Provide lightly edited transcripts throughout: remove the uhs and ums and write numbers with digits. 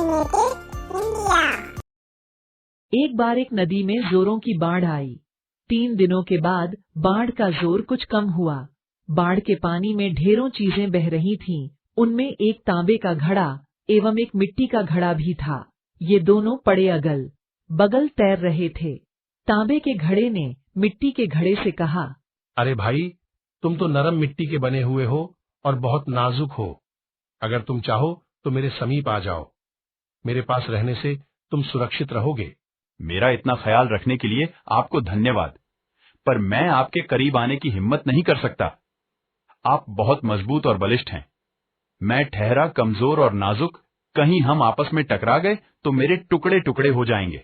Animated India. एक बार एक नदी में जोरों की बाढ़ आई। 3 दिनों के बाद बाढ़ का जोर कुछ कम हुआ। बाढ़ के पानी में ढेरों चीजें बह रही थीं। उनमें एक तांबे का घड़ा एवं एक मिट्टी का घड़ा भी था। ये दोनों पड़े अगल बगल तैर रहे थे। तांबे के घड़े ने मिट्टी के घड़े से कहा, अरे भाई, तुम तो नरम मिट्टी के बने हुए हो और बहुत नाजुक हो। अगर तुम चाहो तो मेरे समीप आ जाओ। मेरे पास रहने से तुम सुरक्षित रहोगे। मेरा इतना ख्याल रखने के लिए आपको धन्यवाद, पर मैं आपके करीब आने की हिम्मत नहीं कर सकता। आप बहुत मजबूत और बलिष्ठ हैं। मैं ठहरा, कमजोर और नाजुक, कहीं हम आपस में टकरा गए तो मेरे टुकड़े टुकड़े हो जाएंगे।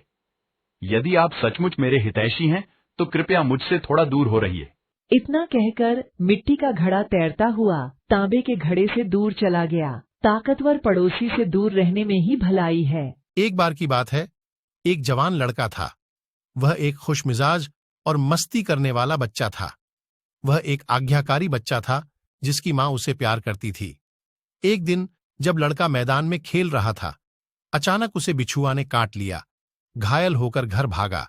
यदि आप सचमुच मेरे हितैषी हैं तो कृपया मुझसे थोड़ा दूर हो रहिए। इतना कहकर मिट्टी का घड़ा तैरता हुआ तांबे के घड़े से दूर चला गया। ताकतवर पड़ोसी से दूर रहने में ही भलाई है। एक बार की बात है, एक जवान लड़का था। वह एक खुशमिजाज और मस्ती करने वाला बच्चा था। वह एक आज्ञाकारी बच्चा था जिसकी मां उसे प्यार करती थी। एक दिन जब लड़का मैदान में खेल रहा था, अचानक उसे बिच्छुआ ने काट लिया। घायल होकर घर भागा।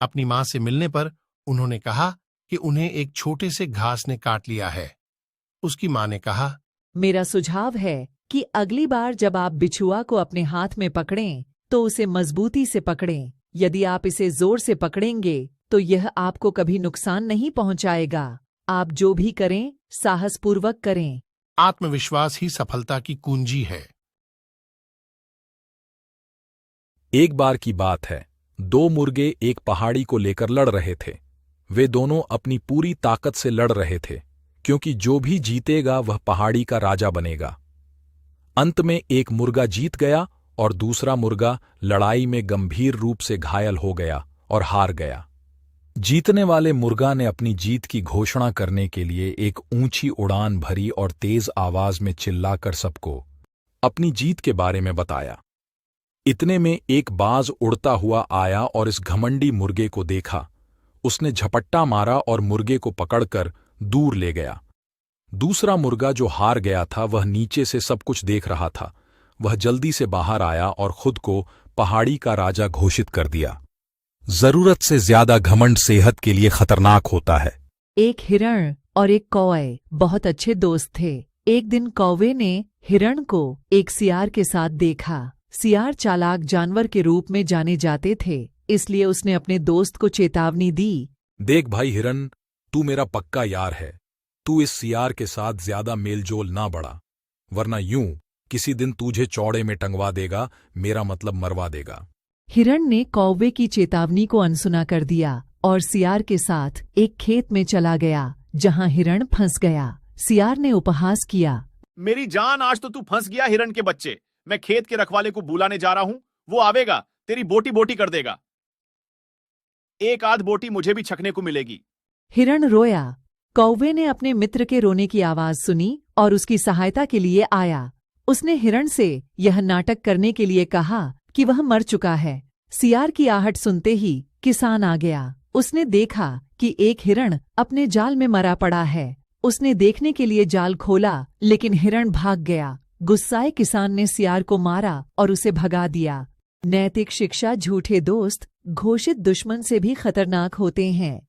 अपनी मां से मिलने पर उन्होंने कहा कि उन्हें एक छोटे से घास ने काट लिया है। उसकी मां ने कहा, मेरा सुझाव है कि अगली बार जब आप बिच्छुआ को अपने हाथ में पकड़ें तो उसे मजबूती से पकड़ें। यदि आप इसे जोर से पकड़ेंगे तो यह आपको कभी नुकसान नहीं पहुंचाएगा। आप जो भी करें साहसपूर्वक करें। आत्मविश्वास ही सफलता की कुंजी है। एक बार की बात है, 2 मुर्गे एक पहाड़ी को लेकर लड़ रहे थे। वे दोनों अपनी पूरी ताकत से लड़ रहे थे, क्योंकि जो भी जीतेगा वह पहाड़ी का राजा बनेगा। अंत में एक मुर्गा जीत गया और दूसरा मुर्गा लड़ाई में गंभीर रूप से घायल हो गया और हार गया। जीतने वाले मुर्गा ने अपनी जीत की घोषणा करने के लिए एक ऊंची उड़ान भरी और तेज आवाज में चिल्लाकर सबको अपनी जीत के बारे में बताया। इतने में एक बाज उड़ता हुआ आया और इस घमंडी मुर्गे को देखा। उसने झपट्टा मारा और मुर्गे को पकड़कर दूर ले गया। दूसरा मुर्गा जो हार गया था, वह नीचे से सब कुछ देख रहा था। वह जल्दी से बाहर आया और खुद को पहाड़ी का राजा घोषित कर दिया। जरूरत से ज्यादा घमंड सेहत के लिए खतरनाक होता है। एक हिरण और एक कौवे बहुत अच्छे दोस्त थे। एक दिन कौवे ने हिरण को एक सियार के साथ देखा। सियार चालाक जानवर के रूप में जाने जाते थे, इसलिए उसने अपने दोस्त को चेतावनी दी। देख भाई हिरन, तू मेरा पक्का यार है। तू इस सियार के साथ ज्यादा मेलजोल ना बढ़ा, वरना यूं किसी दिन तुझे चौड़े में टंगवा देगा, मेरा मतलब मरवा देगा। हिरण ने कौवे की चेतावनी को अनसुना कर दिया और सियार के साथ एक खेत में चला गया, जहां हिरण फंस गया। सियार ने उपहास किया, मेरी जान, आज तो तू फंस गया हिरण के बच्चे। मैं खेत के रखवाले को बुलाने जा रहा हूं, वो आवेगा, तेरी बोटी बोटी कर देगा। एक आध बोटी मुझे भी छकने को मिलेगी। हिरण रोया। कौवे ने अपने मित्र के रोने की आवाज सुनी और उसकी सहायता के लिए आया। उसने हिरण से यह नाटक करने के लिए कहा कि वह मर चुका है। सियार की आहट सुनते ही किसान आ गया। उसने देखा कि एक हिरण अपने जाल में मरा पड़ा है। उसने देखने के लिए जाल खोला, लेकिन हिरण भाग गया। गुस्साए किसान ने सियार को मारा और उसे भगा दिया। नैतिक शिक्षा: झूठे दोस्त घोषित दुश्मन से भी खतरनाक होते हैं।